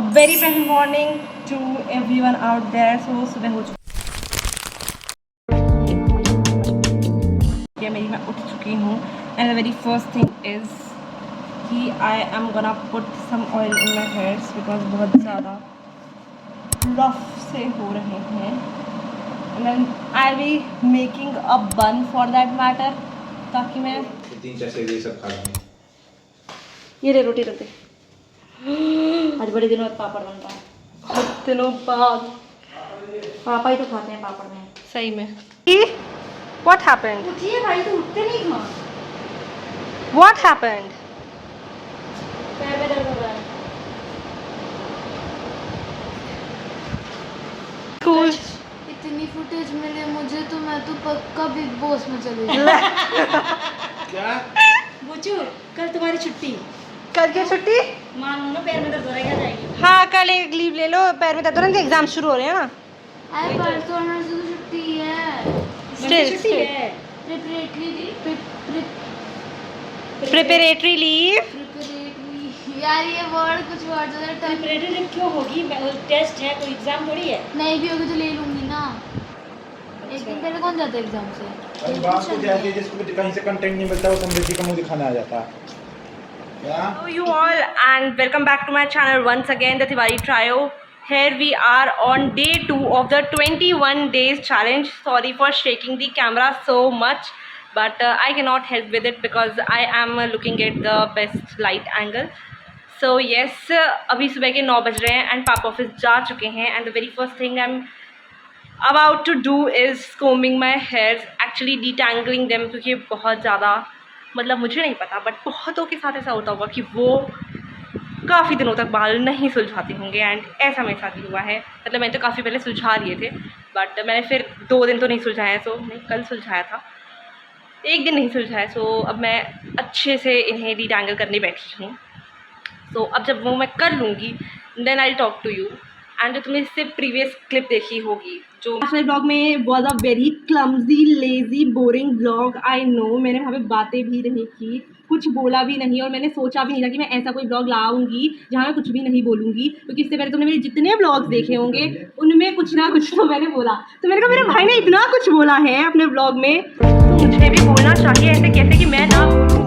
Very pleasant morning to everyone out there. So सुबह हो चुकी है मेरी, मैं उठ चुकी हूँ and the very first thing is कि I am gonna put some oil in my hairs because बहुत ज़्यादा रफ से हो रहे हैं and then I be making a bun for that matter, ताकि मैं 3-4 से ये सब खा लूँगी। ये ले रोटी रख दे। आज बड़े दिनों बाद पापड़ बन रहा है, बहुत दिनों बाद। पापा ही तो खाते हैं पापड़ में सही में। What happened? उठिए भाई, तो उठते नहीं कहाँ? What happened? पैर में दर्द हो रहा है। Cool. इतनी फुटेज मिले मुझे तो मैं तो पक्का बिग बॉस में चली जाऊँ। क्या? बुचू, कल तुम्हारी छुट्टी। कल की छुट्टी? मान लो ना, पैर में दर्द हो रहा है, क्या जाएगी? हाँ कल एक लीव ले लो, पैर में दर्द हो रहा है, एग्जाम शुरू हो रहे हैं ना। अरे परसों और से तो छुट्टी है। Still. Preparatory leave. यार ये वर्ड कुछ वर्ड ज़्यादा प्रिपरेटरी क्यों होगी? टेस्ट है, कोई एग्जाम थोड़ी है। नहीं भी होगी तो ले लूंगी ना। एक दिन पहले कौन जाता है एग्जाम से? अरे बात को जाके जिसको कहीं से कंटेंट नहीं मिलता वो समृद्धि का मुंह दिखाने आ जाता है। Hello you all and welcome back to my channel once again, the Tiwari Trio. Here we are on day 2 of the 21 days challenge. Sorry for shaking the camera so much, but I cannot help with it because I am looking at the best light angle. So yes, अभी सुबह के 9 बज रहे हैं and पापा office जा चुके हैं and the very first thing I'm about to do is combing my hairs, actually detangling them, क्योंकि बहुत ज़्यादा, मतलब मुझे नहीं पता बट बहुतों के साथ ऐसा होता होगा कि वो काफ़ी दिनों तक बाल नहीं सुलझाते होंगे एंड ऐसा मेरे साथ भी हुआ है। मतलब मैंने तो काफ़ी पहले सुलझा लिए थे बट मैंने फिर 2 दिन तो नहीं सुलझाया, सो नहीं कल सुलझाया था, एक दिन नहीं सुलझाया। सो अब मैं अच्छे से इन्हें डिटैंगल करने बैठी हूँ। सो अब जब वो मैं कर लूँगी then I talk to you. And जो तुमने इससे प्रीवियस क्लिप देखी होगी, जो पिछले ब्लॉग में was a very clumsy lazy boring blog, I know. मैंने वहाँ पे बातें भी नहीं की, कुछ बोला भी नहीं और मैंने सोचा भी नहीं था कि मैं ऐसा कोई ब्लॉग लाऊंगी जहाँ मैं कुछ भी नहीं बोलूँगी, क्योंकि इससे पहले तुमने मेरे जितने ब्लॉग्स देखे होंगे उनमें कुछ ना कुछ तो मैंने बोला। तो मैंने कहा मेरे भाई ने इतना कुछ बोला है अपने ब्लॉग में तो मुझे भी बोलना चाहिए, ऐसे कैसे कि मैं ना बोलूँ।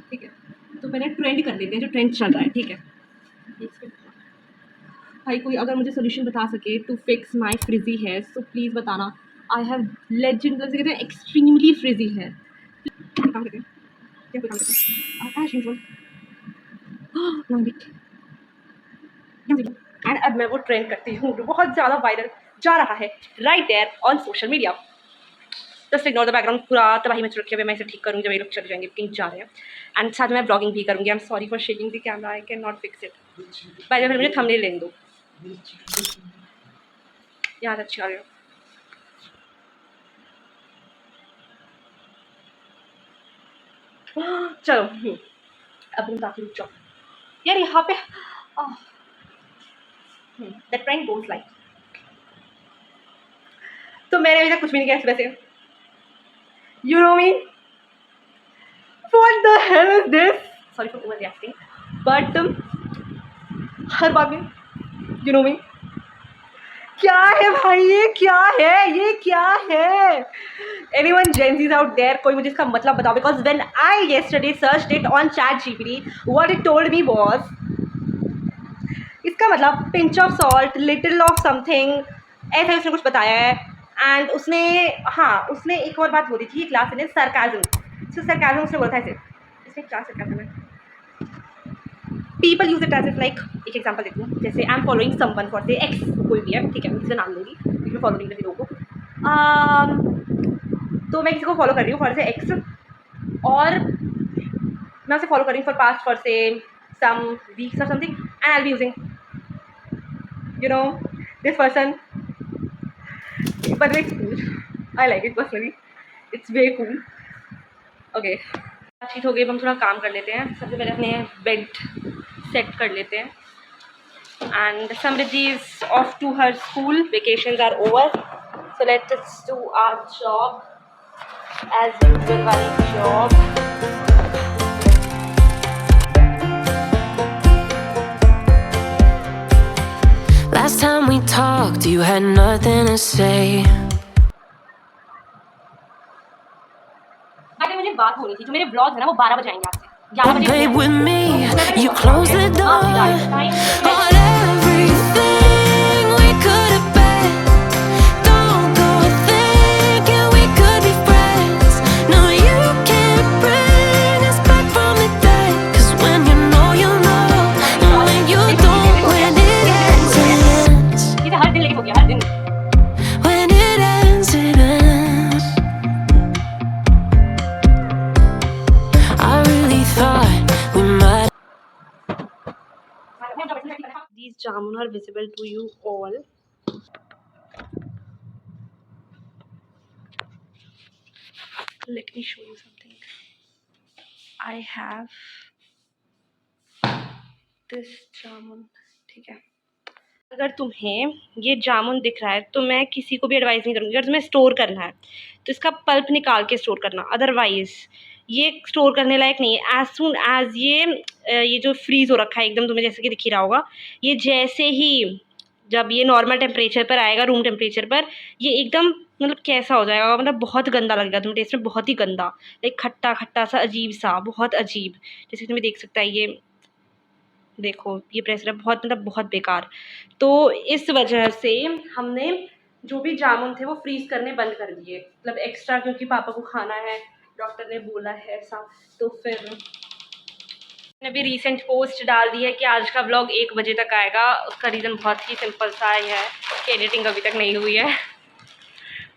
ठीक है, तो पहले ट्रेंड कर लेते हैं, जो ट्रेंड चल रहा है। ठीक है भाई, कोई अगर मुझे सोल्यूशन बता सके to fix my frizzy hair तो प्लीज़ बताना। आई हैव लेजेंड, जैसे कहते हैं एक्सट्रीमली फ्रिजी हेयर। काम करते हैं क्या, कोई काम करते हैं एंड अब मैं वो ट्रेंड करती हूँ जो बहुत ज़्यादा वायरल जा रहा है right there on social media. Just ignore the background, पूरा तबाही मच रखी है। मैं इसे ठीक करूँगी जब ये लोग चले जाएंगे, कहीं जा रहे हैं एंड साथ में मैं ब्लॉगिंग भी करूँगी। I am sorry for shaking the camera, I can not fix it. पहले फिर मुझे थंबनेल लेने दो, याद अच्छी आ रही हो। चलो अब तुम काफी रुक जाओ यार, यहाँ पे द ट्रेंड गोज लाइक। तो मैंने अभी तक कुछ भी नहीं किया इस वजह से, you know me, what the hell is this, sorry for overreacting but हर बात में यू नो मी, क्या है भाई, ये क्या है, ये क्या है। एनीवन जेंजीज आउट देयर, कोई मुझे इसका मतलब बताओ, because when I yesterday searched it on ChatGPT what it told me was, इसका मतलब pinch of salt, little of something, ऐसा उसने कुछ बताया है। एंड उसने, हाँ उसने एक और बात बोली थी क्लास में, सरकाज़म। सो सरकाज़म उसने बोला था ऐसे, इसमें क्या सरकाज़म है, people use it as it like, एक एग्जाम्पल देती हूँ, जैसे I am following someone for say X, कोई भी है, ठीक है, मैं किसी नाम लूँगी क्योंकि मैं फॉलो नहीं करती लोगों को। तो मैं किसी को फॉलो कर रही हूँ फॉर से एक्स, और मैं उसे फॉलो कर रही हूँ फॉर पास्ट फॉर से सम वीक्स और something, and I will be using you know this person, but it's cool, I like it personally, it's very cool. Okay, बातचीत हो गई, अब हम थोड़ा काम कर लेते हैं। सबसे पहले अपने बेड सेट कर लेते हैं। and Samriddhi is off to her school. Vacations are over, so let us do our job as usual. Wali job. Last time we talked, you had nothing to say. अरे मुझे बात होनी थी, जो मेरे ब्लॉग है ना वो 12 बजे आएंगे आपसे 11 बजे Babe, with me, you close the door on everything we could have been. Don't go thinking we could be friends. No, you can't bring us back from the dead. 'Cause when you know, and when you don't, when it ends, it ends. ये तो हर दिन late हो गया, हर दिन. When it ends, it ends. I really thought we might. These jamun are visible to you all. Let me show you something. I have this jamun. ठीक है, अगर तुम्हें ये जामुन दिख रहा है तो मैं किसी को भी एडवाइस नहीं करूँगी. अगर तुम्हें स्टोर करना है तो इसका पल्प निकाल के स्टोर करना, अदरवाइज़ ये स्टोर करने लायक नहीं है. एज सुन एज ये जो फ्रीज़ हो रखा है एकदम, तुम्हें जैसे कि दिख ही रहा होगा, ये जैसे ही जब ये नॉर्मल टेम्परेचर पर आएगा, रूम टेम्परेचर पर, ये एकदम मतलब कैसा हो जाएगा, मतलब बहुत गंदा लगेगा तुम्हें टेस्ट में, बहुत ही गंदा, लाइक खट्टा खट्टा सा, अजीब सा, बहुत अजीब. जैसे तुम्हें देख सकता है, ये देखो ये प्रेशर है, बहुत मतलब बहुत बेकार. तो इस वजह से हमने जो भी जामुन थे वो फ्रीज़ करने बंद कर दिए, मतलब एक्स्ट्रा, क्योंकि पापा को खाना है, डॉक्टर ने बोला है ऐसा. तो फिर मैंने अभी रीसेंट पोस्ट डाल दी है कि आज का व्लॉग 1 बजे तक आएगा. उसका रीज़न बहुत ही सिंपल सा है कि एडिटिंग अभी तक नहीं हुई है,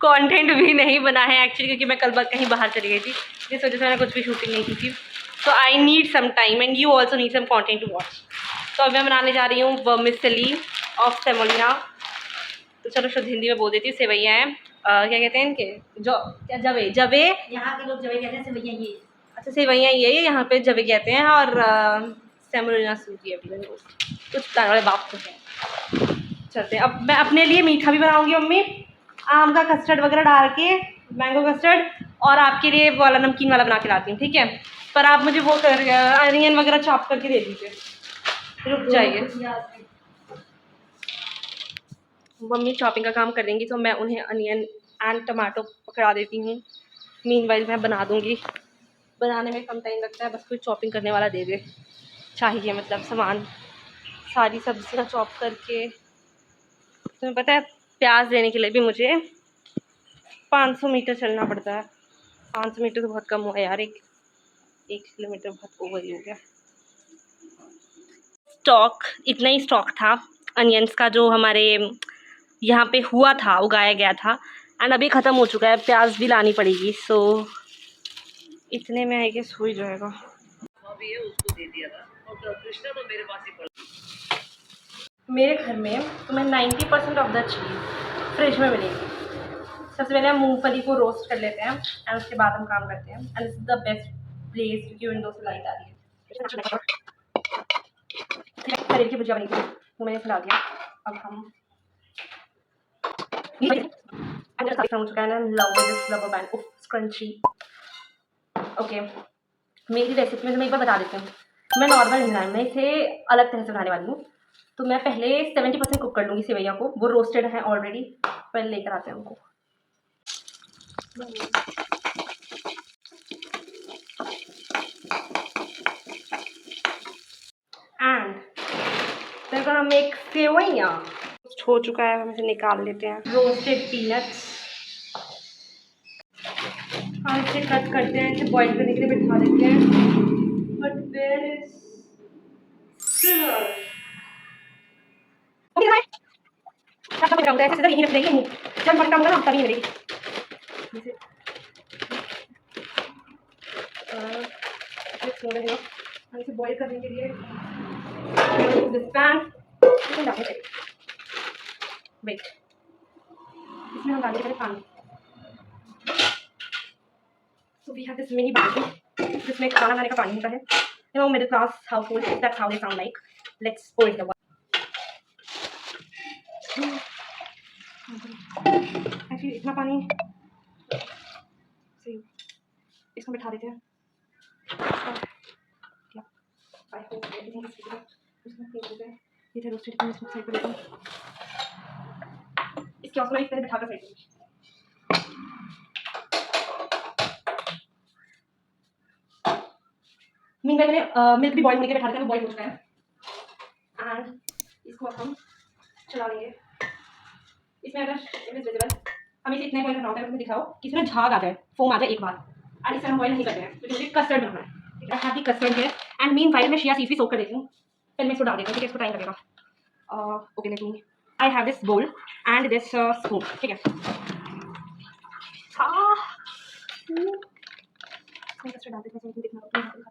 कंटेंट भी नहीं बना है एक्चुअली, क्योंकि मैं कल कहीं बाहर चली गई थी, जिस वजह से मैंने कुछ भी शूटिंग नहीं की थी. तो I need some time and you also need some content to watch. तो अब मैं बनाने जा रही हूँ वर्मिसेली ऑफ सेमोलिना. तो चलो शुद्ध हिंदी में बोल देती हूँ. सेवैयाँ हैं, क्या कहते हैं इनके, जो क्या, जवे जवे, यहाँ के लोग जब कहते हैं सेवैयाँ ये. अच्छा सेवैयाँ ये यहाँ पे जवे कहते हैं, और सेमोलिना सूजी है कुछ दाने वाले बाप को हैं. चलते हैं. अब मैं अपने लिए मीठा भी बनाऊँगी मम्मी, आम का कस्टर्ड वगैरह डाल के, मैंगो कस्टर्ड, और आपके लिए वाला नमकीन वाला बना के लाती हूँ, ठीक है. पर आप मुझे वो अनियन वगैरह चॉप करके दे दीजिए. रुक जाइए, मम्मी चॉपिंग का काम कर देंगी तो मैं उन्हें अनियन एंड टमाटो पकड़ा देती हूँ. मीनवाइल मैं बना दूँगी. बनाने में कम टाइम लगता है, बस कोई चॉपिंग करने वाला दे दे चाहिए, मतलब सामान, सारी सब्जियाँ चॉप करके. तुम्हें पता है प्याज लेने के लिए भी मुझे 500 मीटर चलना पड़ता है. 500 मीटर तो बहुत कम हुआ यार, 1 किलोमीटर बहुत ओवर ही हो गया. स्टॉक, इतना ही स्टॉक था अनियंस का जो हमारे यहाँ पे हुआ था, उगाया गया था, एंड अभी ख़त्म हो चुका है. प्याज भी लानी पड़ेगी, सो इतने में आई गेस हो ही जाएगा. उसको दे दिया था और कृष्णा तो मेरे पास ही पड़ा. मेरे घर में तुम्हें 90% ऑफ द चीज़ फ्रिज में मिलेगी. सबसे पहले हम मूंगफली को रोस्ट कर लेते हैं एंड उसके बाद हम काम करते हैं. And this is the best place, क्योंकि विंडो से लाइट आ रही है. करेले की भुजिया बनी थी वो मैंने खिला दिया. अब हम हो चुका है ना. लव दिस रबर बैंड, उफ क्रंची. ओके, मेरी रेसिपी में मैं एक बार बता देती हूँ. मैं नॉर्मल नहीं बनाई, मैं इसे अलग तरह से बनाने वाली हूँ. तो मैं पहले 70% कुक कर लूँगी सेवैया को, वो रोस्टेड हैं ऑलरेडी. पहले लेकर आते हैं उनको. एंड फिर अगर हम एक सेवैया हो चुका है, हम इसे निकाल लेते हैं. रोस्टेड पीनट्स हम इसे कट करते हैं, इसे बॉईल करने के लिए बिठा देते हैं. But where is sewer? ऐसे यहीं रख देंगे, जब बनता होगा ना तभी मिलेगी. हम इसे बॉईल करने के लिए वेट, इसमें हम डालेंगे पानी. So we have this mini बाल्टी जिसमें खाना बनाने का पानी होता है. You know, middle class household, that's how they sound like. Let's pour in the water. Actually इतना पानी सही, इसको बिठा देते हैं। I hope everything is clear. इसमें फेंक देते हैं। ये थे रोस्टेड चिकन, इसको साइड पर देते हैं। इसके ऑफ में इस तरह बिठा कर साइड में। मीनवाइल मैंने मिल्क भी बॉईल होने के बैठा दिया, वो बॉईल हो चुका है। एंड इसको अब हम चला लेंगे। इसमें अगर वेजिटेबल हमें इसे इतना बॉईल करना होता है, दिखाओ कि इसमें झाग आ जाए, फोम आ जाए एक बार। एंड इसमें हम बॉईल नहीं करते हैं क्योंकि मुझे कस्टर्ड बनाना है। आई हैव द कस्टर्ड है एंड मीनवाइल मैं शिया सीड्स भी सोक कर देती हूँ। फिर मैं इसको डाल देती हूँ, ठीक है, इसको टाइम लगेगा। Okay let me, I have this बोल एंड दिस स्पून, ठीक है। कस्टर्ड डाल देते हैं, देखना होगा।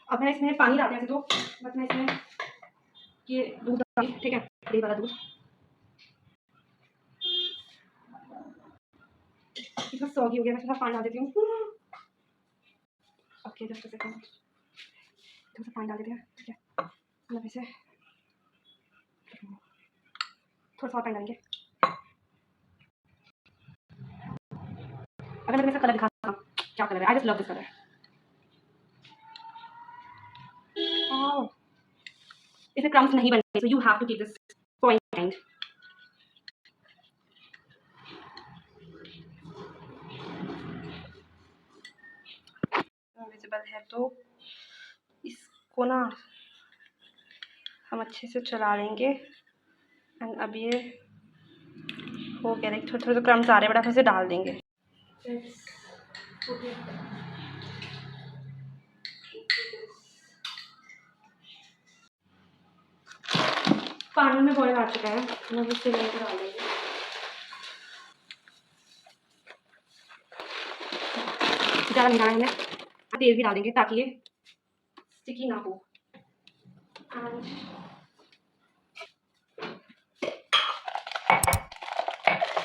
अब मैं इसमें पानी डालते हैं तो बस मैं इसमें ये दूध डाली, ठीक है, दही वाला दूध। इतना सॉगी हो गया, मैं थोड़ा पानी डाल देती हूँ। ओके जस्ट अ सेकंड, थोड़ा सा पानी डाल देते हैं, ठीक है। मतलब इसे थोड़ा सा पानी डालेंगे। अगर मैं कलर दिखाता हूँ क्या कलर है, I just love this colour. इसमें क्रम्स नहीं बनते, so you have to keep this point in mind. Visible है तो इसको ना हम अच्छे से चला लेंगे। एंड अब ये हो गया, देख थोड़े थोड़े क्रम्स आ रहे हैं, बट फिर से डाल देंगे। पानी में बॉयल आ चुका है, हम इससे लेकर डाल देंगे। ज़्यादा नहीं डालेंगे, तेल भी डाल देंगे ताकि ये स्टिकी ना हो।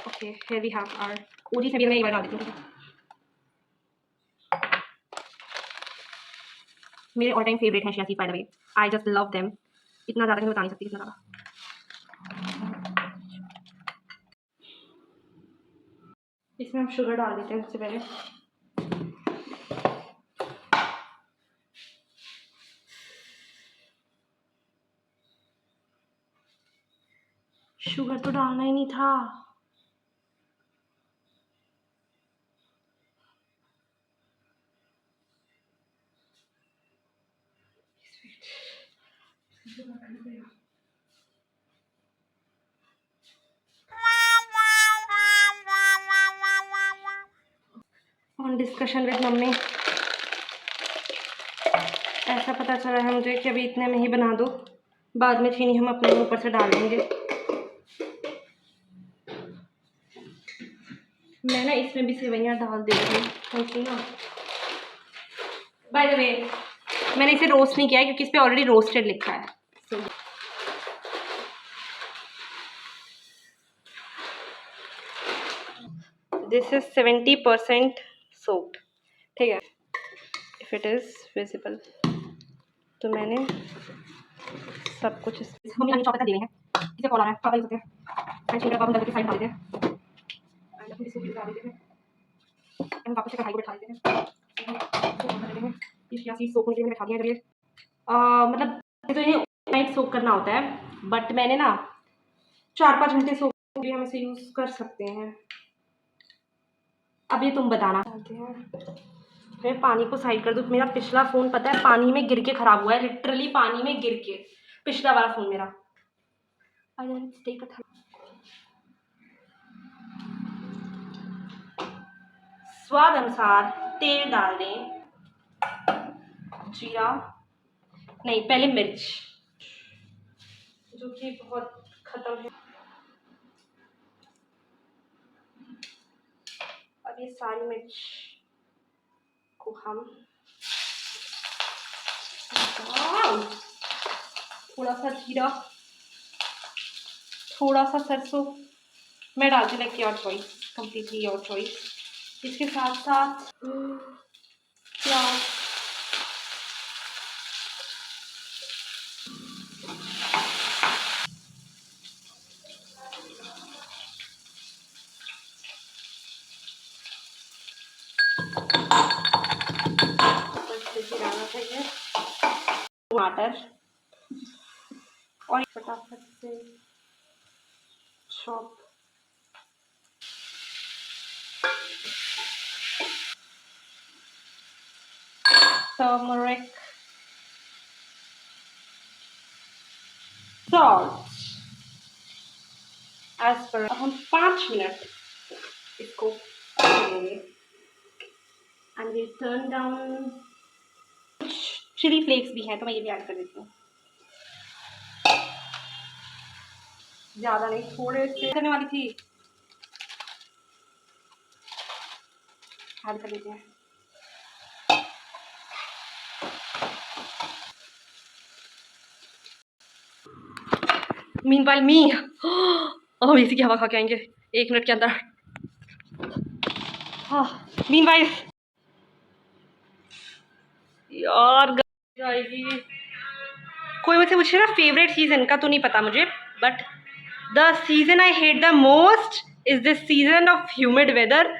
Okay here we have our OG से भी मैं एक बार डाल देती हूँ। मेरे ऑल टाइम फेवरेट हैं chia seeds, by the way, I just love them. इतना ज़्यादा मैं बता नहीं सकती, कितना ज़्यादा। इसमें हम शुगर डाल देते हैं सबसे पहले। शुगर तो डालना ही नहीं था। ऑन डिस्कशन विद मम्मी, ऐसा पता चला है मुझे कि अभी इतने में ही बना दो, बाद में चीनी हम अपने ऊपर से डाल देंगे। मैं ना इसमें भी सेवइयाँ डाल देती हूँ क्योंकि ना, बाय द वे मैंने इसे रोस्ट नहीं किया है क्योंकि इस पर ऑलरेडी रोस्टेड लिखा है। दिस इज 70% सोक्ड, ठीक है। इफ इट इज विजिबल तो मैंने सब कुछ हम यहाँ चौका दे हैं, किसे कॉल आ रहा है, पापा होते हैं। एंड शिमला पापा के साइड डाल देते हैं, एंड फिर इसको डाल देते हैं, एंड वापस से कढ़ाई को बैठा देते हैं। ये शिया सीड्स सोक होने के लिए बैठा दिया है। मतलब तो इन्हें नाइट सोक करना होता है, बट मैंने ना 4-5 घंटे सोक के लिए हम इसे यूज़ कर सकते हैं। अब ये तुम बताना चाहते हैं। मैं पानी को साइड कर दूँ। मेरा पिछला फ़ोन पता है पानी में गिर के ख़राब हुआ है, लिटरली पानी में गिर के, पिछला वाला फ़ोन मेरा। स्वाद अनुसार तेल डाल दें, जीरा नहीं, पहले मिर्च जो कि बहुत ख़त्म है। अब ये सारी मिर्च को हम थोड़ा सा जीरा, थोड़ा सा सरसों मैं डालती like your choice, completely your choice. इसके साथ साथ टमाटर और फटाफट से chop turmeric, salt as per। अब हम 5 मिनट इसको पकाएंगे and we turn down. Chilli flakes भी हैं तो मैं ये भी ऐड कर देती हूँ, ज़्यादा नहीं, थोड़े से करने वाली थी, ऐड कर देते हैं। मीनवाइल मी हम एसी की हवा खा के आएंगे 1 मिनट के अंदर। हाँ मीनवाइल यार जाएगी। कोई मुझसे पूछे ना फेवरेट सीजन का, तो नहीं पता मुझे, but the season I hate the most is this season of humid weather.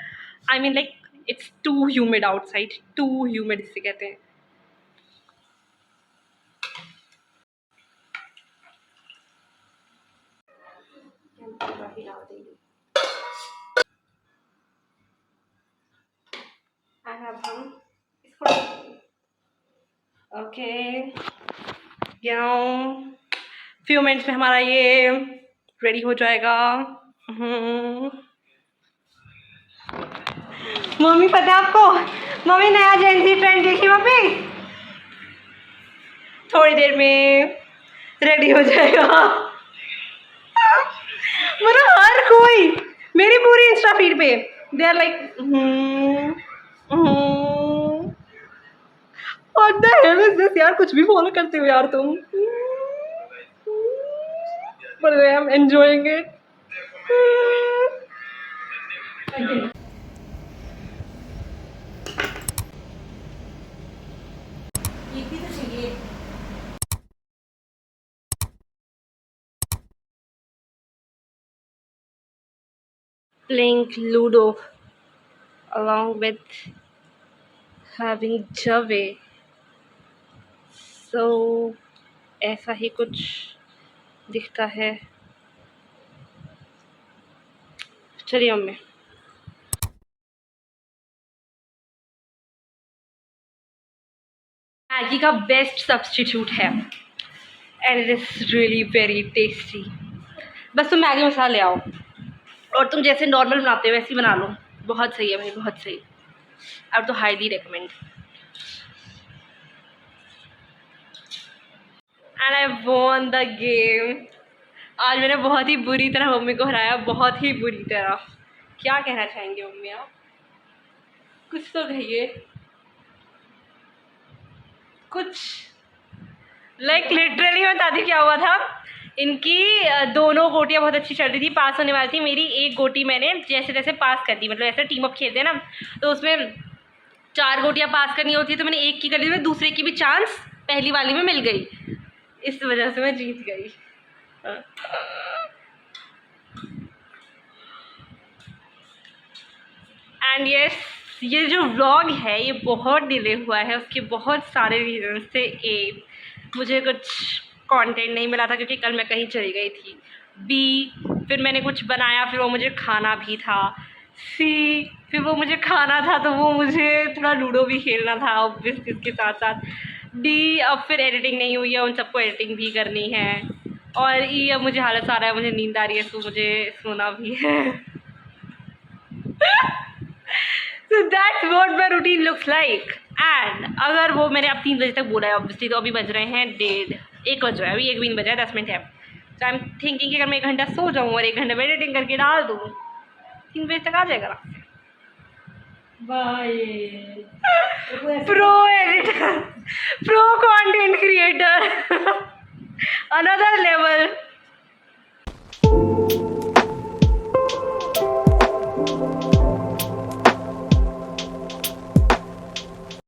I mean like it's too humid outside, too humid जिसे कहते हैं। अब हम इसको ओके फ्यू मिनट्स में हमारा ये रेडी हो जाएगा। मम्मी पता है आपको, मम्मी नया जेंजी ट्रेंड देखी मम्मी, थोड़ी देर में रेडी हो जाएगा। मतलब हर कोई मेरी पूरी इंस्टा फीड पे they are like what the hell is this यार, कुछ भी फॉलो करते हो यार तुम। But I am enjoying it. ये भी तो चाहिए। Playing Ludo along with having Jave, so ऐसा ही कुछ दिखता है। चलिए मम्मी, मैगी का बेस्ट सब्स्टिट्यूट है and it is really very tasty. बस तुम मैगी मसाला ले आओ और तुम जैसे नॉर्मल बनाते हो वैसे ही बना लो, बहुत सही है भाई, बहुत सही। अब तो highly recommend. And I won the game. आज मैंने बहुत ही बुरी तरह मम्मी को हराया, बहुत ही बुरी तरह। क्या कहना चाहेंगे मम्मी आप, कुछ तो कहिए, कुछ। लाइक लिटरली मैं बताती क्या हुआ था। इनकी दोनों गोटियाँ बहुत अच्छी चल रही थी, पास होने वाली थी। मेरी एक गोटी मैंने जैसे तैसे पास कर दी, मतलब ऐसे टीम अप खेलते हैं ना, तो उसमें 4 गोटियाँ पास करनी होती है, तो मैंने एक की कर दी, तो दूसरे की भी चांस पहली वाली में मिल गई, इस वजह से मैं जीत गई। एंड यस, ये जो व्लॉग है ये बहुत डिले हुआ है, उसके बहुत सारे रीजन थे। ए, मुझे कुछ कंटेंट नहीं मिला था क्योंकि कल मैं कहीं चली गई थी। बी, फिर मैंने कुछ बनाया, फिर वो मुझे खाना भी था। सी, फिर वो मुझे खाना था तो वो मुझे थोड़ा लूडो भी खेलना था ऑब्वियसली इसके साथ साथ। डी, अब फिर एडिटिंग नहीं हुई है, उन सबको एडिटिंग भी करनी है। और ई, अब मुझे हालत आ रहा है, मुझे नींद आ रही है, तो मुझे सोना भी है। So that's what my routine looks like. And अगर वो मैंने अब 3 बजे तक बोला है ऑब्वियसली, तो अभी बज रहे हैं 1:30 बज रहा है, अभी 1 भी नहीं बजा है, 10 मिनट है। तो आई एम थिंकिंग कि अगर मैं 1 घंटा सो जाऊँ और 1 घंटे में एडिटिंग करके डाल दूँ, 3 बजे तक आ जाएगा। Bye. Pro editor, pro content creator, another level.